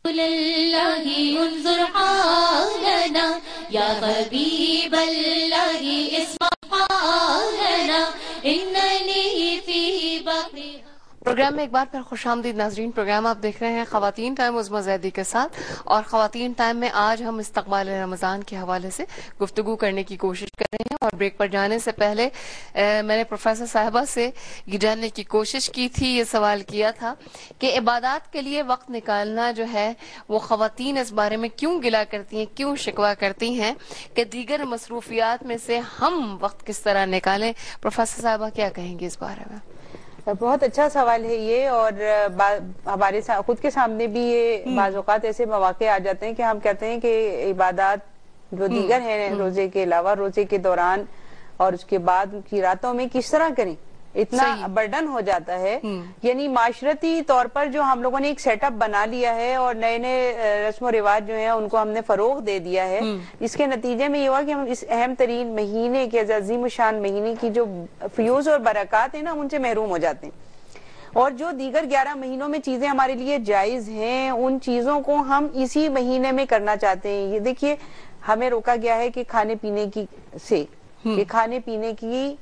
الله انظر حالنا يا حبيب الله اسمع حالنا إنني في بحر. پروگرام میں ایک بار پھر خوش آمدید ناظرین. پروگرام آپ دیکھ رہے ہیں خواتین ٹائم عظمیٰ زیدی کے ساتھ، اور خواتین ٹائم میں آج ہم استقبال رمضان کے حوالے سے گفتگو کرنے کی کوشش کر رہے ہیں. اور بریک پر جانے سے پہلے میں نے پروفیسر صاحبہ سے یہ جاننے کی کوشش کی تھی، یہ سوال کیا تھا کہ عبادات کے لیے وقت نکالنا جو ہے وہ خواتین اس بارے میں کیوں گلا کرتی ہیں، کیوں شکوہ کرتی ہیں کہ دیگر مصروفیات میں سے ہم وقت کس طرح نکالیں. پروفیسر صاحبہ کیا کہیں گے اس بارے میں؟ بہت اچھا سوال ہے یہ، اور ہمارے خود کے سامنے بھی یہ بعض اوقات ایسے مواقع آ جاتے ہیں کہ ہم کہتے ہیں کہ عبادات جو دیگر ہیں روزے کے علاوہ، روزے کے دوران اور اس کے بعد کی راتوں میں کس طرح کریں، اتنا برڈن ہو جاتا ہے. یعنی معاشرتی طور پر جو ہم لوگوں نے ایک سیٹ اپ بنا لیا ہے اور نئے نئے رسم و رواج جو ہیں ان کو ہم نے فروغ دے دیا ہے، اس کے نتیجے میں یہ ہوا کہ ہم اس اہم ترین مہینے کے عظیم الشان مہینے کی جو فیوز اور برکات ہیں نا، ان سے محروم ہو جاتے ہیں. اور جو دیگر 11 مہینوں میں چیزیں ہمارے لیے جائز ہیں، ان چیزوں کو ہم اسی مہینے میں کرنا چاہتے ہیں. یہ دیکھیے، ہمیں روکا گیا ہے کہ کھانے پینے کی سے کہ کھانے پینے کی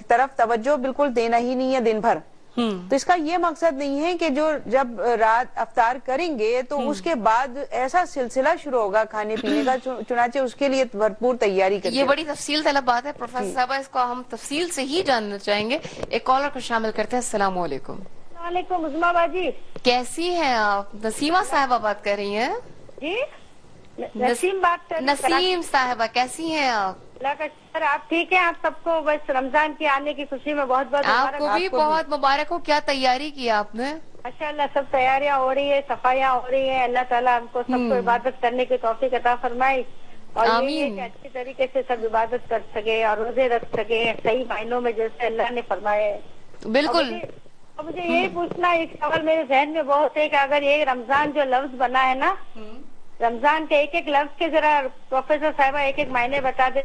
طرف توجہ بالکل دینا ہی نہیں ہے دن بھر. تو اس کا یہ مقصد نہیں ہے کہ جو جب رات افطار کریں گے تو اس کے بعد ایسا سلسلہ شروع ہوگا کھانے پینے کا، چنانچہ اس کے لیے بھرپور تیاری کریں. یہ بڑی تفصیل طلب بات ہے پروفیسر صاحبہ، اس کو ہم تفصیل سے ہی جاننا چاہیں گے. ایک کالر کو شامل کرتے ہیں. السلام علیکم. السلام علیکم عظمیٰ باجی. کیسی ہیں آپ؟ نسیمہ صاحبہ بات کر رہی ہیں؟ جی نسیم بات کر رہی ہیں. نسیم صاحبہ کیسی ہیں آپ؟ اللہ کا شکر، آپ ٹھیک ہیں؟ آپ سب کو بس رمضان کے آنے کی خوشی میں بہت بہت آپ کو بھی بہت مبارک ہو. کیا تیاری کی آپ نے؟ ماشاء اللہ سب تیاریاں ہو رہی ہے، صفائیاں ہو رہی ہیں. اللہ تعالیٰ ہم کو سب کو عبادت کرنے کی توفیق عطا فرمائے، اور یہ کہ اچھی طریقے سے سب عبادت کر سکے اور روزے رکھ سکے صحیح معنوں میں جیسے اللہ نے فرمائے. بالکل. مجھے یہی پوچھنا، ایک سوال میرے ذہن میں بہت ہے کہ اگر یہ رمضان جو لفظ بنا ہے نا، رمضان کے ایک ایک لفظ کے ذرا پروفیسر صاحبہ ایک ایک معنی بتا دیں.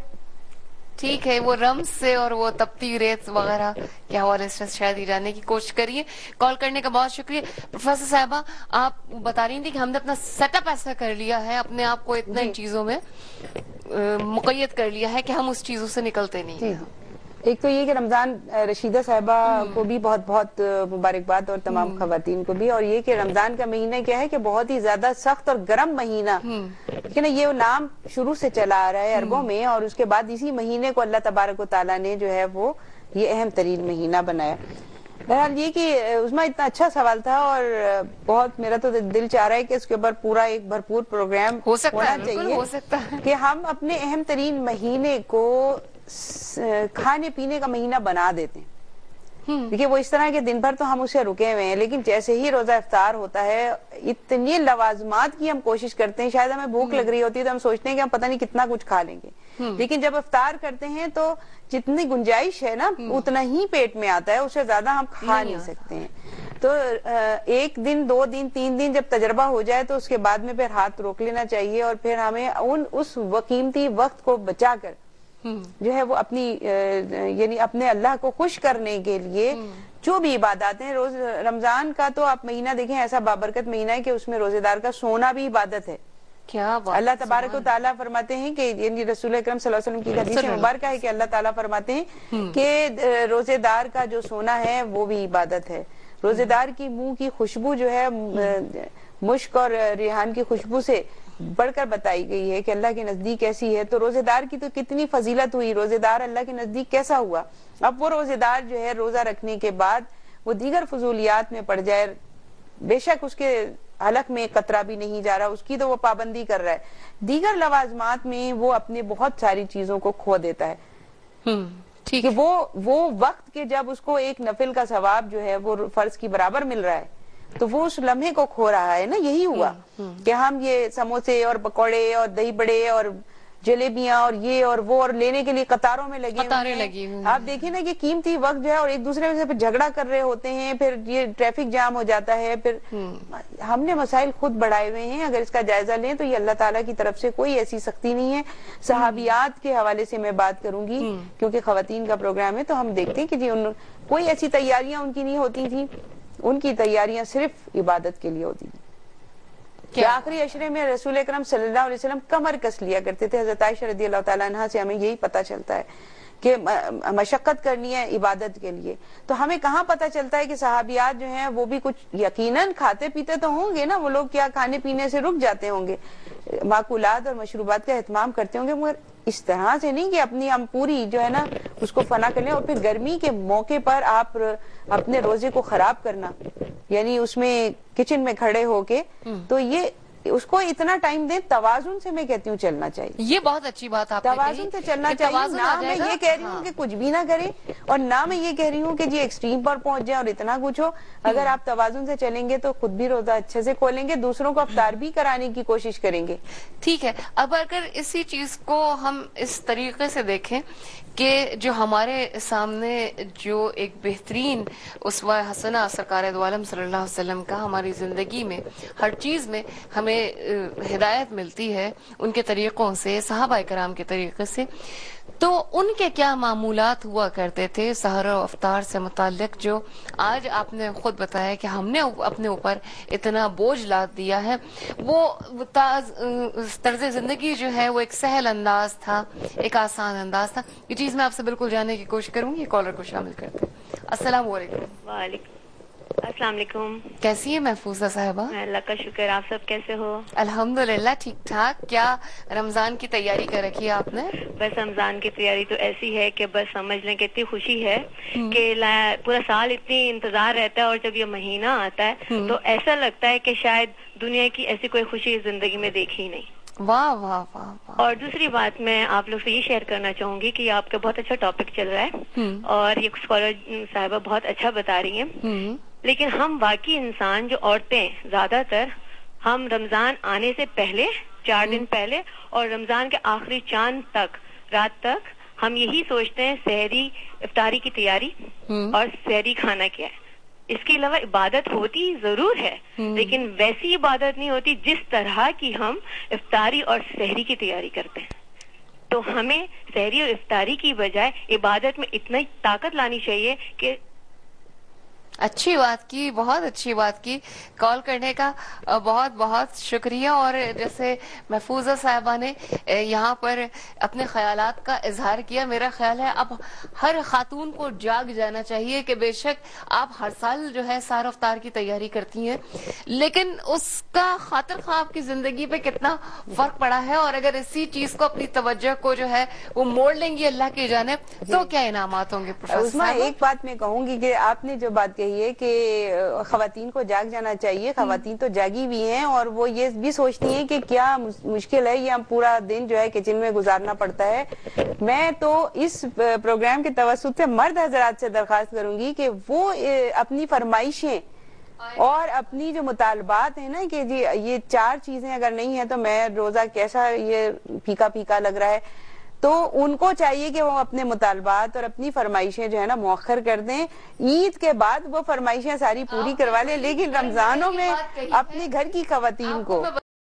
ٹھیک ہے، وہ رمز سے اور وہ تپتی ریت وغیرہ کے حوالے سے شاید ہی جاننے کی کوشش کریے. کال کرنے کا بہت شکریہ. پروفیسر صاحبہ، آپ بتا رہی تھی کہ ہم نے اپنا سیٹ اپ ایسا کر لیا ہے، اپنے آپ کو اتنے چیزوں میں مقید کر لیا ہے کہ ہم اس چیزوں سے نکلتے نہیں ہیں. ایک تو یہ کہ رمضان رشیدہ صاحبہ کو بھی بہت بہت مبارکباد، اور تمام خواتین کو بھی. اور یہ کہ رمضان کا مہینہ کیا ہے کہ بہت ہی زیادہ سخت اور گرم مہینہ، لیکن یہ نام شروع سے چلا آ رہا ہے عربوں میں، اور اس کے بعد اسی مہینے کو اللہ تبارک و تعالیٰ نے جو ہے وہ یہ اہم ترین مہینہ بنایا. بہرحال یہ کہ عظمیٰ اتنا اچھا سوال تھا، اور بہت میرا تو دل چاہ رہا ہے کہ اس کے اوپر پورا ایک بھرپور پروگرام ہونا چاہیے کہ ہم اپنے اہم ترین مہینے کو کھانے پینے کا مہینہ بنا دیتے ہیں. دیکھیے، وہ اس طرح کے دن بھر تو ہم اسے رکے ہوئے ہیں، لیکن جیسے ہی روزہ افطار ہوتا ہے اتنی لوازمات کی ہم کوشش کرتے ہیں. شاید ہمیں بھوک لگ رہی ہوتی ہے تو ہم سوچتے ہیں کہ ہم پتہ نہیں کتنا کچھ کھا لیں گے، لیکن جب افطار کرتے ہیں تو جتنی گنجائش ہے نا اتنا ہی پیٹ میں آتا ہے، اس سے زیادہ ہم کھا نہیں سکتے ہیں. تو ایک دن، 2 دن، 3 دن جب تجربہ ہو جائے تو اس کے بعد میں پھر ہاتھ روک لینا چاہیے، اور پھر ہمیں اس قیمتی وقت کو بچا کر جو ہے وہ اپنی یعنی اپنے اللہ کو خوش کرنے کے لیے جو بھی عبادات ہیں. روز رمضان کا تو آپ مہینہ دیکھیں، ایسا بابرکت مہینہ ہے کہ اس میں روزے دار کا سونا بھی عبادت ہے. کیا اللہ تبارک و تعالیٰ فرماتے ہیں کہ یعنی رسول اکرم صلی اللہ علیہ وسلم کی حدیث مبارکہ ہے کہ اللہ تعالیٰ فرماتے ہیں کہ روزے دار کا جو سونا ہے وہ بھی عبادت ہے. روزے دار کی منہ کی خوشبو جو ہے مشک اور ریحان کی خوشبو سے بڑھ کر بتائی گئی ہے کہ اللہ کے نزدیک کیسی ہے. تو روزے دار کی تو کتنی فضیلت ہوئی، روزے دار اللہ کے نزدیک کیسا ہوا. اب وہ روزے دار جو ہے روزہ رکھنے کے بعد وہ دیگر فضولیات میں پڑ جائے، بے شک اس کے حلق میں قطرہ بھی نہیں جا رہا، اس کی تو وہ پابندی کر رہا ہے، دیگر لوازمات میں وہ اپنے بہت ساری چیزوں کو کھو دیتا ہے. ٹھیک ہے، وہ وقت کے جب اس کو ایک نفل کا ثواب جو ہے وہ فرض کی برابر مل رہا ہے تو وہ اس لمحے کو کھو رہا ہے نا. یہی ہوا کہ ہم یہ سموسے اور پکوڑے اور دہی بڑے اور جلیبیاں اور یہ اور وہ اور لینے کے لیے قطاروں میں لگے ہوئے. آپ دیکھیں نا کہ قیمتی وقت جو ہے اور ایک دوسرے سے پھر جھگڑا کر رہے ہوتے ہیں، پھر یہ ٹریفک جام ہو جاتا ہے. پھر ہم نے مسائل خود بڑھائے ہوئے ہیں. اگر اس کا جائزہ لیں تو یہ اللہ تعالیٰ کی طرف سے کوئی ایسی سختی نہیں ہے. صحابیات کے حوالے سے میں بات کروں گی کیونکہ خواتین کا پروگرام ہے، تو ہم دیکھتے ہیں کہ جی کوئی ایسی تیاریاں ان کی نہیں ہوتی تھی، ان کی تیاریاں صرف عبادت کے لیے ہوتی تھی. کہ آخری عشرے میں رسول اکرم صلی اللہ علیہ وسلم کمر کس لیا کرتے تھے. حضرت عائشہ رضی اللہ تعالیٰ عنہا سے ہمیں یہی پتا چلتا ہے کہ مشقت کرنی ہے عبادت کے لیے. تو ہمیں کہاں پتا چلتا ہے کہ صحابیات جو ہیں وہ بھی کچھ یقیناً کھاتے پیتے تو ہوں گے نا, وہ لوگ کیا کھانے پینے سے رک جاتے ہوں گے, معقولات اور مشروبات کا اہتمام کرتے ہوں گے, مگر اس طرح سے نہیں کہ اپنی ہم پوری جو ہے نا اس کو فنا کر لیں, اور پھر گرمی کے موقع پر آپ اپنے روزے کو خراب کرنا, یعنی اس میں کچن میں کھڑے ہو کے, تو یہ اس کو اتنا ٹائم دیں. توازن سے میں کہتی ہوں چلنا چاہیے, یہ بہت اچھی بات آپ نے کہی. توازن سے چلنا چاہیے. نہ میں یہ کہہ رہی ہوں کہ کچھ بھی نہ کریں, اور نہ میں یہ کہہ رہی ہوں کہ جی ایکسٹریم پر پہنچ جائیں اور اتنا کچھ ہو. اگر آپ توازن سے چلیں گے تو خود بھی روزہ اچھے سے کھولیں گے, دوسروں کو افطار بھی کرانے کی کوشش کریں گے. ٹھیک ہے. اب اگر اسی چیز کو ہم اس طریقے سے دیکھیں کہ جو ہمارے سامنے جو ایک بہترین اسوہ حسنہ سرکار دو عالم صلی اللہ علیہ وسلم کا ہماری زندگی میں ہر چیز میں ہمیں ہدایت ملتی ہے ان کے طریقوں سے, صحابہ کرام کے طریقے سے, تو ان کے کیا معمولات ہوا کرتے تھے سحر و افطار سے متعلق, جو آج آپ نے خود بتایا کہ ہم نے اپنے اوپر اتنا بوجھ لاد دیا ہے. وہ طرز زندگی جو ہے وہ ایک سہل انداز تھا, ایک آسان انداز تھا. یہ چیز میں آپ سے بالکل جاننے کی کوشش کروں گی. کالر کو شامل کرتے ہیں. السلام علیکم. وعلیکم السلام علیکم. کیسی ہے محفوظہ صاحبہ؟ اللہ کا شکر, آپ سب کیسے ہو؟ الحمدللہ ٹھیک ٹھاک. کیا رمضان کی تیاری کر رکھی ہے آپ نے؟ بس رمضان کی تیاری تو ایسی ہے کہ بس سمجھ لیں کہ اتنی خوشی ہے کہ پورا سال اتنی انتظار رہتا ہے, اور جب یہ مہینہ آتا ہے تو ایسا لگتا ہے کہ شاید دنیا کی ایسی کوئی خوشی زندگی میں دیکھی نہیں. واہ واہ واہ واہ. اور دوسری بات میں آپ لوگ سے یہ شیئر کرنا چاہوں گی کہ آپ کا بہت اچھا ٹاپک چل رہا ہے, اور یہ اسکالر صاحبہ بہت اچھا بتا رہی ہیں. لیکن ہم واقعی انسان جو عورتیں زیادہ تر, ہم رمضان آنے سے پہلے 4 دن پہلے اور رمضان کے آخری چاند تک رات تک ہم یہی سوچتے ہیں سحری افطاری کی تیاری اور سحری کھانا کیا ہے. اس کے علاوہ عبادت ہوتی ضرور ہے, لیکن ویسی عبادت نہیں ہوتی جس طرح کی ہم افطاری اور سحری کی تیاری کرتے ہیں. تو ہمیں سحری اور افطاری کی بجائے عبادت میں اتنا طاقت لانی چاہیے کہ. اچھی بات کی, بہت اچھی بات کی. کال کرنے کا بہت بہت شکریہ. اور جیسے محفوظہ صاحبہ نے یہاں پر اپنے خیالات کا اظہار کیا, میرا خیال ہے اب ہر خاتون کو جاگ جانا چاہیے کہ بے شک آپ ہر سال جو ہے سحر افطار کی تیاری کرتی ہیں, لیکن اس کا خاطر خواہ آپ کی زندگی پہ کتنا فرق پڑا ہے. اور اگر اسی چیز کو اپنی توجہ کو جو ہے وہ موڑ لیں گی اللہ کی جانب, تو کیا انعامات ہوں گے؟ عثمہ, ایک بات میں کہوں گی کہ آپ نے جو بات کہی ہے کہ خواتین کو جاگ جانا چاہیے, خواتین تو جاگی بھی ہیں, اور وہ یہ بھی سوچتی ہیں کہ کیا مشکل ہے, یہ ہم پورا دن جو ہے کچن میں گزارنا پڑتا ہے. میں تو اس پروگرام کے توسط سے مرد حضرات سے درخواست کروں گی کہ وہ اپنی فرمائشیں اور اپنی جو مطالبات ہیں نا کہ جی یہ 4 چیزیں اگر نہیں ہیں تو میں روزہ کیسا یہ پھیکا پھیکا لگ رہا ہے, تو ان کو چاہیے کہ وہ اپنے مطالبات اور اپنی فرمائشیں جو ہے نا مؤخر کر دیں. عید کے بعد وہ فرمائشیں ساری پوری کروا لیں, لیکن رمضانوں میں اپنے گھر کی خواتین کو